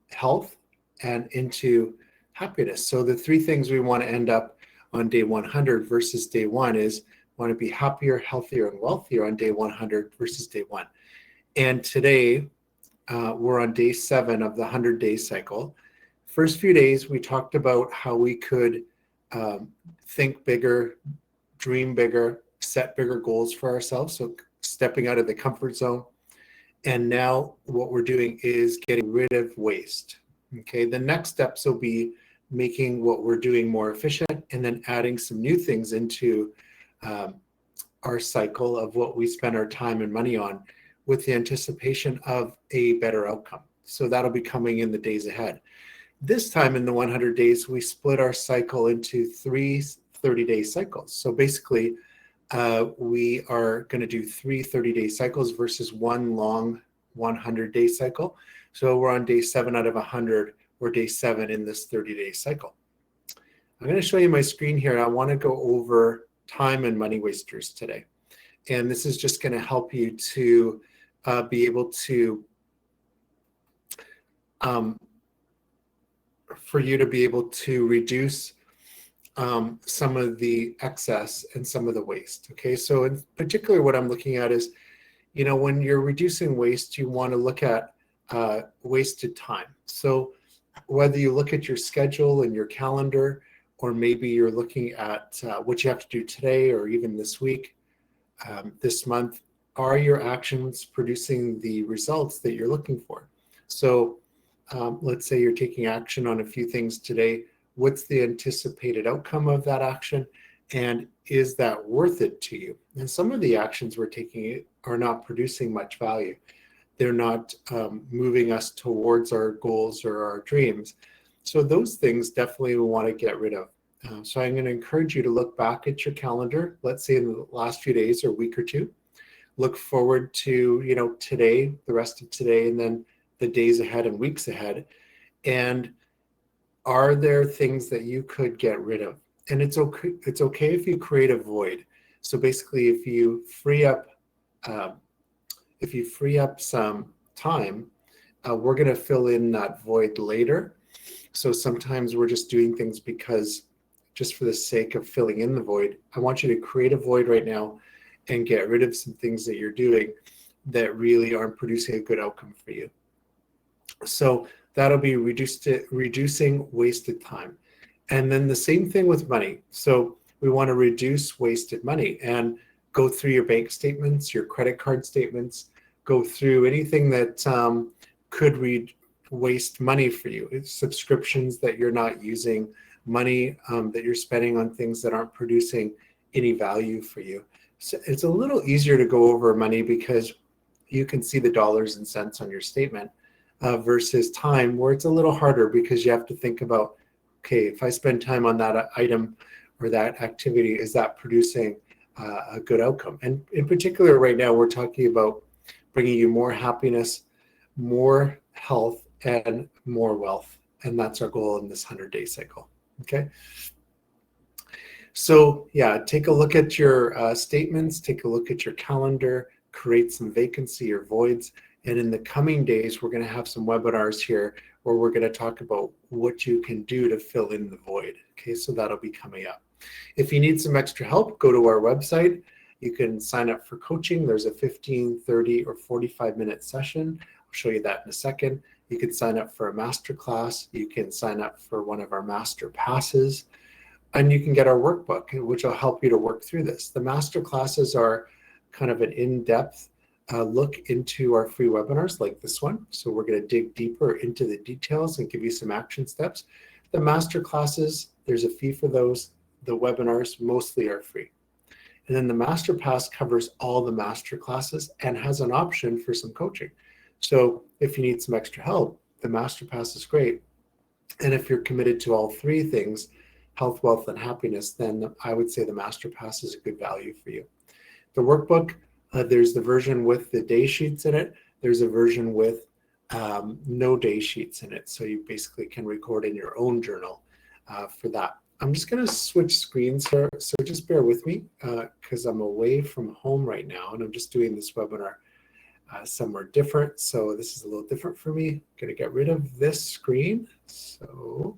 health and into happiness. So the three things we want to end up on day 100 versus day one is want to be happier, healthier, and wealthier on day 100 versus day one. And today we're on day 7 of the 100-day cycle. First few days, we talked about how we could think bigger, dream bigger, set bigger goals for ourselves. So stepping out of the comfort zone. And now what we're doing is getting rid of waste. Okay, the next steps will be making what we're doing more efficient and then adding some new things into our cycle of what we spend our time and money on with the anticipation of a better outcome. So that'll be coming in the days ahead. This time in the 100 days, we split our cycle into 3 30-day cycles. So basically, we are going to do 3 30-day cycles versus one long 100-day cycle. So we're on day 7 out of 100, or day 7 in this 30-day cycle. I'm going to show you my screen here. I want to go over time and money wasters today. And this is just going to help you to be able to, for you to be able to reduce some of the excess and some of the waste. Okay, so in particular, what I'm looking at is, you know, when you're reducing waste, you want to look at wasted time. So whether you look at your schedule and your calendar, or maybe you're looking at what you have to do today or even this week, this month, are your actions producing the results that you're looking for? So let's say you're taking action on a few things today. What's the anticipated outcome of that action? And is that worth it to you? And some of the actions we're taking are not producing much value. They're not moving us towards our goals or our dreams. So those things definitely we want to get rid of. So I'm going to encourage you to look back at your calendar, let's say in the last few days or week or two. Look forward to, you know, today, the rest of today, and then the days ahead and weeks ahead. And are there things that you could get rid of? And it's okay if you create a void. So basically, if you free up some time, we're going to fill in that void later. So sometimes we're just doing things because just for the sake of filling in the void. I want you to create a void right now and get rid of some things that you're doing that really aren't producing a good outcome for you. So that'll be reducing wasted time. And then the same thing with money. So we want to reduce wasted money and go through your bank statements, your credit card statements, go through anything that could waste money for you. It's subscriptions that you're not using, money that you're spending on things that aren't producing any value for you. So it's a little easier to go over money because you can see the dollars and cents on your statement versus time, where it's a little harder because you have to think about, okay, if I spend time on that item or that activity, is that producing a good outcome? And in particular, right now, we're talking about bringing you more happiness, more health, and more wealth. And that's our goal in this 100-day cycle. Okay. So yeah, take a look at your statements, take a look at your calendar, create some vacancy or voids. And in the coming days, we're going to have some webinars here where we're going to talk about what you can do to fill in the void. Okay, so that'll be coming up. If you need some extra help, go to our website. You can sign up for coaching. There's a 15, 30, or 45-minute session. I'll show you that in a second. You can sign up for a masterclass. You can sign up for one of our master passes. And you can get our workbook, which will help you to work through this. The master classes are kind of an in-depth look into our free webinars like this one. So we're going to dig deeper into the details and give you some action steps. The master classes, there's a fee for those. The webinars mostly are free. And then the master pass covers all the master classes and has an option for some coaching. So if you need some extra help, the master pass is great. And if you're committed to all three things, health, wealth, and happiness, then I would say the master pass is a good value for you. The workbook, there's the version with the day sheets in it. There's a version with no day sheets in it. So you basically can record in your own journal for that. I'm just going to switch screens here. So just bear with me because I'm away from home right now and I'm just doing this webinar somewhere different. So this is a little different for me. I'm going to get rid of this screen. So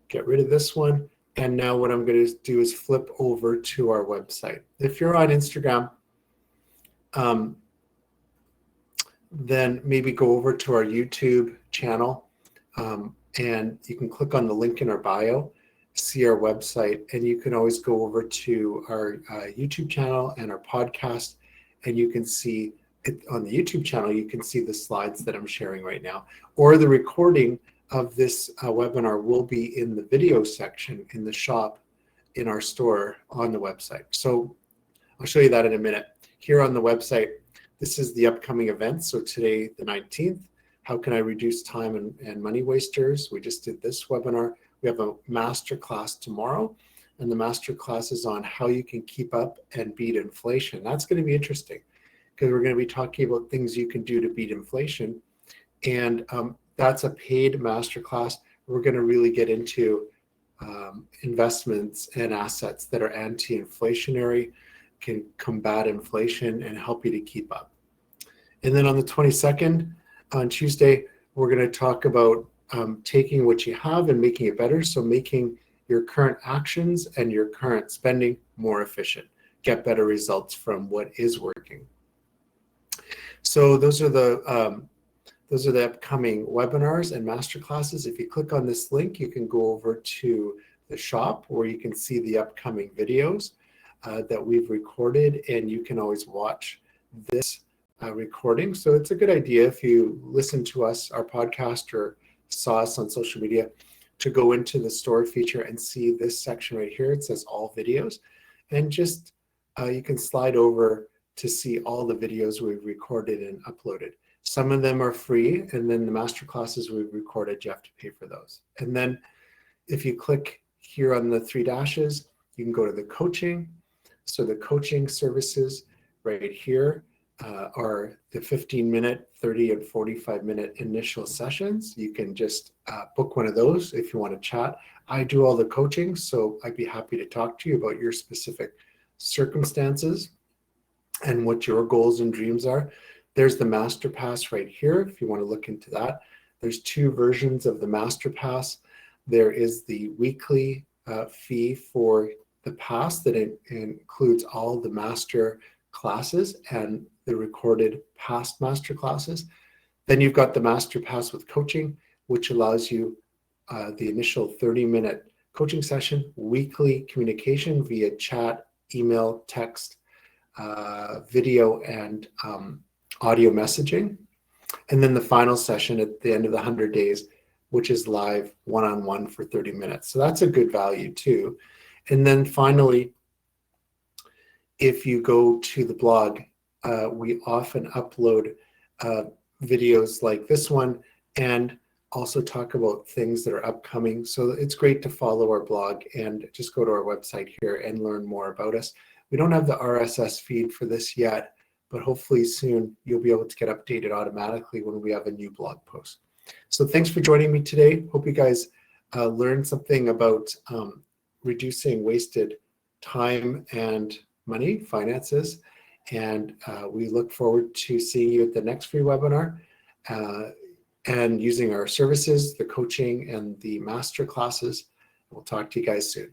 get rid of this one. And now what I'm going to do is flip over to our website. If you're on Instagram, then maybe go over to our YouTube channel, and you can click on the link in our bio, see our website, and you can always go over to our YouTube channel and our podcast, and you can see it on the YouTube channel. You can see the slides that I'm sharing right now, or the recording of this webinar will be in the video section in the shop in our store on the website. So I'll show you that in a minute. Here on the website, this is the upcoming events. So today, the 19th, how can I reduce time and money wasters? We just did this webinar. We have a master class tomorrow, and the master class is on how you can keep up and beat inflation. That's going to be interesting because we're going to be talking about things you can do to beat inflation. And that's a paid master class. We're going to really get into investments and assets that are anti-inflationary, can combat inflation and help you to keep up. And then on the 22nd, on Tuesday, we're going to talk about taking what you have and making it better. So making your current actions and your current spending more efficient, get better results from what is working. So those are the upcoming webinars and masterclasses. If you click on this link, you can go over to the shop where you can see the upcoming videos that we've recorded, and you can always watch this recording. So it's a good idea if you listen to us, our podcast, or saw us on social media, to go into the store feature and see this section right here. It says all videos, and just you can slide over to see all the videos we've recorded and uploaded. Some of them are free, and then the master classes we've recorded, you have to pay for those. And then if you click here on the three dashes, you can go to the coaching. So the coaching services right here are the 15-minute, 30 and 45-minute initial sessions. You can just book one of those if you want to chat. I do all the coaching, so I'd be happy to talk to you about your specific circumstances and what your goals and dreams are. There's the Master Pass right here if you want to look into that. There's two versions of the Master Pass. There is the weekly fee for the pass that includes all the master classes and the recorded past master classes. Then you've got the Master Pass with coaching, which allows you the initial 30-minute coaching session, weekly communication via chat, email, text, video, and audio messaging. And then the final session at the end of the 100 days, which is live one-on-one for 30 minutes. So that's a good value too. And then finally, if you go to the blog, we often upload videos like this one and also talk about things that are upcoming. So it's great to follow our blog and just go to our website here and learn more about us. We don't have the RSS feed for this yet, but hopefully soon you'll be able to get updated automatically when we have a new blog post. So thanks for joining me today. Hope you guys learned something about reducing wasted time and money, finances. And we look forward to seeing you at the next free webinar and using our services, the coaching and the master classes. We'll talk to you guys soon.